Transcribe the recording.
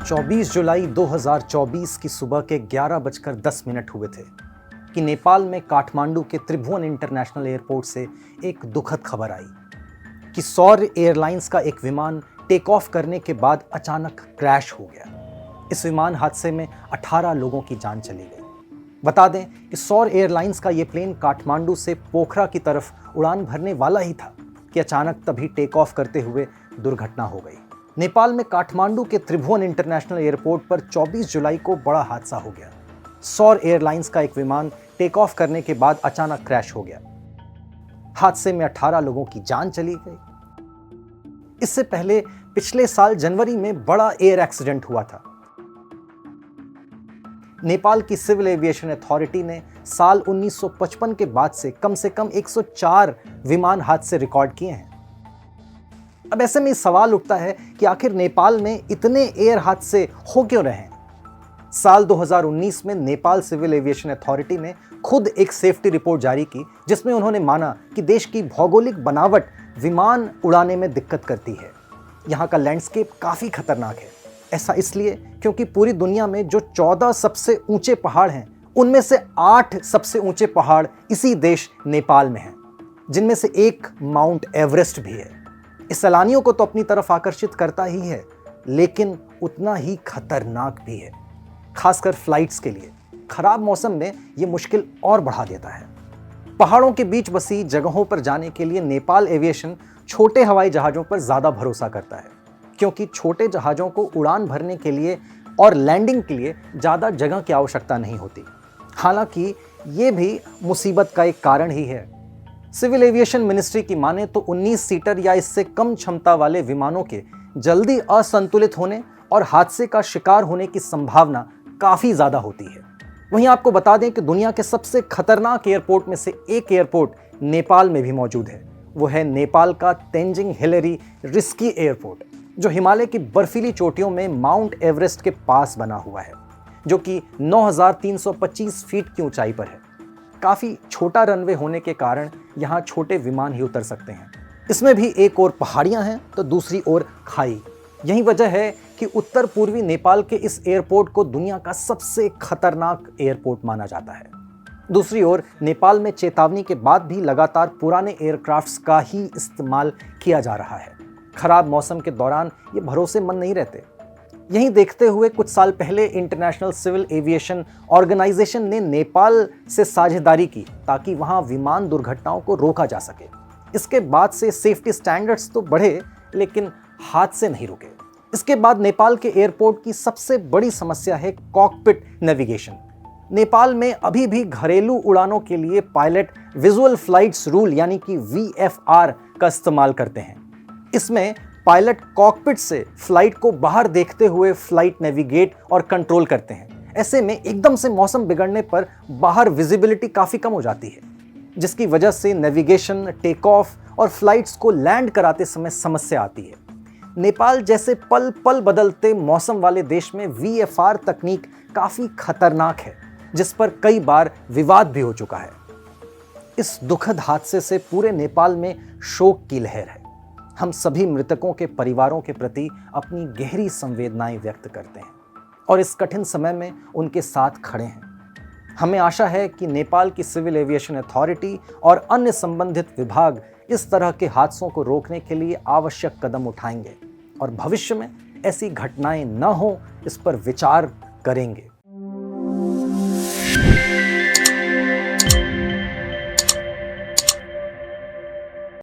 24 जुलाई 2024 की सुबह के 11:10 हुए थे कि नेपाल में काठमांडू के त्रिभुवन इंटरनेशनल एयरपोर्ट से एक दुखद खबर आई कि सौर एयरलाइंस का एक विमान टेक ऑफ करने के बाद अचानक क्रैश हो गया। इस विमान हादसे में 18 लोगों की जान चली गई। बता दें कि सौर एयरलाइंस का ये प्लेन काठमांडू से पोखरा की तरफ उड़ान भरने वाला ही था कि अचानक तभी टेक ऑफ करते हुए दुर्घटना हो गई। नेपाल में काठमांडू के त्रिभुवन इंटरनेशनल एयरपोर्ट पर 24 जुलाई को बड़ा हादसा हो गया। सौर एयरलाइंस का एक विमान टेक ऑफ करने के बाद अचानक क्रैश हो गया। हादसे में 18 लोगों की जान चली गई। इससे पहले पिछले साल जनवरी में बड़ा एयर एक्सीडेंट हुआ था। नेपाल की सिविल एविएशन अथॉरिटी ने साल 1955 के बाद से कम 104 विमान हादसे रिकॉर्ड किए हैं। अब ऐसे में सवाल उठता है कि आखिर नेपाल में इतने एयर हादसे हो क्यों रहे हैं। साल 2019 में नेपाल सिविल एविएशन अथॉरिटी ने खुद एक सेफ्टी रिपोर्ट जारी की, जिसमें उन्होंने माना कि देश की भौगोलिक बनावट विमान उड़ाने में दिक्कत करती है। यहाँ का लैंडस्केप काफ़ी खतरनाक है। ऐसा इसलिए क्योंकि पूरी दुनिया में जो 14 सबसे ऊंचे पहाड़ हैं, उनमें से 8 सबसे ऊंचे पहाड़ इसी देश नेपाल में हैं, जिनमें से एक माउंट एवरेस्ट भी है। इस सैलानियों को तो अपनी तरफ आकर्षित करता ही है, लेकिन उतना ही खतरनाक भी है। खासकर फ्लाइट्स के लिए खराब मौसम में यह मुश्किल और बढ़ा देता है। पहाड़ों के बीच बसी जगहों पर जाने के लिए नेपाल एविएशन छोटे हवाई जहाज़ों पर ज़्यादा भरोसा करता है, क्योंकि छोटे जहाज़ों को उड़ान भरने के लिए और लैंडिंग के लिए ज़्यादा जगह की आवश्यकता नहीं होती। हालांकि ये भी मुसीबत का एक कारण ही है। सिविल एविएशन मिनिस्ट्री की माने तो 19 सीटर या इससे कम क्षमता वाले विमानों के जल्दी असंतुलित होने और हादसे का शिकार होने की संभावना काफ़ी ज़्यादा होती है। वहीं आपको बता दें कि दुनिया के सबसे खतरनाक एयरपोर्ट में से एक एयरपोर्ट नेपाल में भी मौजूद है। वो है नेपाल का तेंजिङ हिलेरी रिस्की एयरपोर्ट, जो हिमालय की बर्फीली चोटियों में माउंट एवरेस्ट के पास बना हुआ है, जो कि 9,325 फीट की ऊंचाई पर है। काफ़ी छोटा रनवे होने के कारण यहाँ छोटे विमान ही उतर सकते हैं। इसमें भी एक ओर पहाड़ियाँ हैं तो दूसरी ओर खाई। यही वजह है कि उत्तर पूर्वी नेपाल के इस एयरपोर्ट को दुनिया का सबसे खतरनाक एयरपोर्ट माना जाता है। दूसरी ओर नेपाल में चेतावनी के बाद भी लगातार पुराने एयरक्राफ्ट्स का ही इस्तेमाल किया जा रहा है। खराब मौसम के दौरान ये भरोसेमंद नहीं रहते। यही देखते हुए कुछ साल पहले इंटरनेशनल सिविल एविएशन ऑर्गेनाइजेशन ने नेपाल से साझेदारी की ताकि वहां विमान दुर्घटनाओं को रोका जा सके। इसके बाद से सेफ्टी स्टैंडर्ड्स तो बढ़े, लेकिन हादसे नहीं रुके। इसके बाद नेपाल के एयरपोर्ट की सबसे बड़ी समस्या है कॉकपिट नेविगेशन। नेपाल में अभी भी घरेलू उड़ानों के लिए पायलट विजुअल फ्लाइट्स रूल यानी कि VFR का इस्तेमाल करते हैं। इसमें पायलट कॉकपिट से फ्लाइट को बाहर देखते हुए फ्लाइट नेविगेट और कंट्रोल करते हैं। ऐसे में एकदम से मौसम बिगड़ने पर बाहर विजिबिलिटी काफ़ी कम हो जाती है, जिसकी वजह से नेविगेशन, टेक ऑफ और फ्लाइट्स को लैंड कराते समय समस्या आती है। नेपाल जैसे पल पल बदलते मौसम वाले देश में VFR तकनीक काफ़ी खतरनाक है, जिस पर कई बार विवाद भी हो चुका है। इस दुखद हादसे से पूरे नेपाल में शोक की लहर है। हम सभी मृतकों के परिवारों के प्रति अपनी गहरी संवेदनाएं व्यक्त करते हैं और इस कठिन समय में उनके साथ खड़े हैं। हमें आशा है कि नेपाल की सिविल एविएशन अथॉरिटी और अन्य संबंधित विभाग इस तरह के हादसों को रोकने के लिए आवश्यक कदम उठाएंगे और भविष्य में ऐसी घटनाएं न हो, इस पर विचार करेंगे।